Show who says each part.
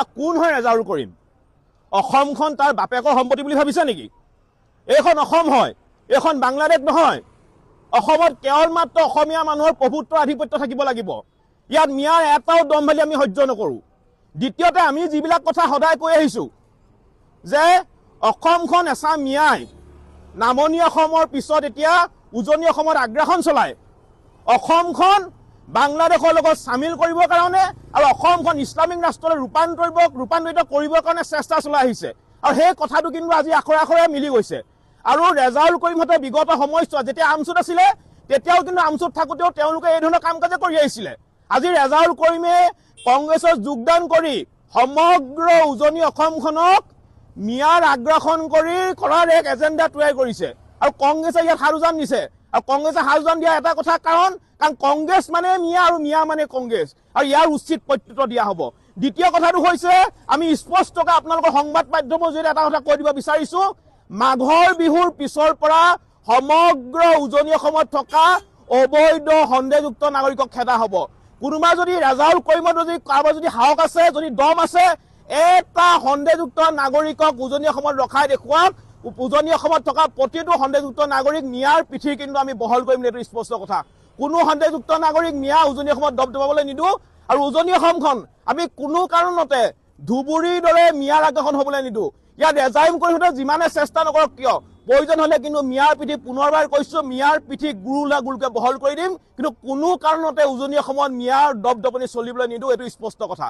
Speaker 1: কোন হয় ৰেজাউল কৰিম? অসমখন তাৰ বাপেকৰ সম্পত্তি বুলি ভাবিছে নেকি? এইখন অসম হয়, এইখন বাংলাদেশ নহয়। অসমত কেৱল মাত্ৰ অসমীয়া মানুহৰ প্ৰভুত্ব আধিপত্য থাকিব লাগিব। ইয়াত মিয়াৰ এটাও দম্ভালি আমি সহ্য নকৰোঁ। দ্বিতীয়তে, আমি যিবিলাক কথা সদায় কৈ আহিছোঁ যে অসমখন এচাম মিয়াই নামনি অসমৰ পিছত এতিয়া উজনি অসমত আগ্ৰাসন চলায়। অসমখন বাংলাদেশৰ লগত চামিল কৰিবৰ কাৰণে আৰু অসমখন ইছলামিক ৰাষ্ট্ৰলৈ ৰূপান্তৰিত কৰিবৰ কাৰণে চেষ্টা চলাই আহিছে। আৰু সেই কথাটো কিন্তু আজি আখৰে আখৰে মিলি গৈছে। আৰু ৰেজাউল কৰিমহঁতে বিগত সময়ছোৱাত যেতিয়া আমচুত আছিলে, তেতিয়াও কিন্তু আমচুত থাকোঁতেও তেওঁলোকে এই ধৰণৰ কাম কাজে কৰি আহিছিলে। আজি ৰেজাউল কৰিমে কংগ্ৰেছত যোগদান কৰি সমগ্ৰ উজনি অসমখনক মিয়াৰ আগ্ৰাসন কৰাৰ এক এজেণ্ডা তৈয়াৰ কৰিছে। আৰু কংগ্ৰেছে ইয়াত হাৰুজান দিছে। আৰু কংগ্ৰেছে হাৰুজান দিয়া এটা কথা কাৰণ কংগ্ৰেছ মানে মিয়া আৰু মিয়া মানে কংগ্ৰেছ, আৰু ইয়াৰ উচিত প্ৰত্যুত্তৰ দিয়া হ'ব। দ্বিতীয় কথাটো হৈছে, আমি স্পষ্টকৈ আপোনালোকৰ সংবাদ মাধ্যমৰ জৰিয়তে এটা কথা কৈ দিব বিচাৰিছোঁ, মাঘৰ বিহুৰ পিছৰ পৰা সমগ্ৰ উজনি অসমত থকা অবৈধ সন্দেহযুক্ত নাগৰিকক খেদা হ'ব। কোনোবা যদি ৰেজাউল কৰিমত যদি কাৰোবাৰ যদি সাহস আছে, যদি দম আছে, এটা সন্দেহযুক্ত নাগৰিকক উজনি অসমত ৰখাই দেখুৱাওক। উজনি অসমত থকা প্ৰতিটো সন্দেহযুক্ত নাগৰিক মিয়াৰ পিঠি কিন্তু আমি বহল কৰিম, এইটো স্পষ্ট কথা। কোনো সন্দেহযুক্ত নাগৰিক মিয়া উজনি অসমত দবদবাবলৈ নিদিওঁ। আৰু উজনি অসমখন আমি কোনো কাৰণতে ধুবুৰীৰ দৰে মিয়াৰ আগ্ৰাসন হ'বলৈ নিদিওঁ। ইয়াত ৰেজাউল কৰিমহঁতে যিমানে চেষ্টা নকৰক কিয়, প্ৰয়োজন হ'লে কিন্তু মিয়াৰ পিঠি, পুনৰবাৰ কৈছোঁ, মিয়াৰ পিঠি গুৰুকৈ বহল কৰি দিম। কিন্তু কোনো কাৰণতে উজনি অসমত মিয়াৰ দবদবনি চলিবলৈ নিদিওঁ, এইটো স্পষ্ট কথা।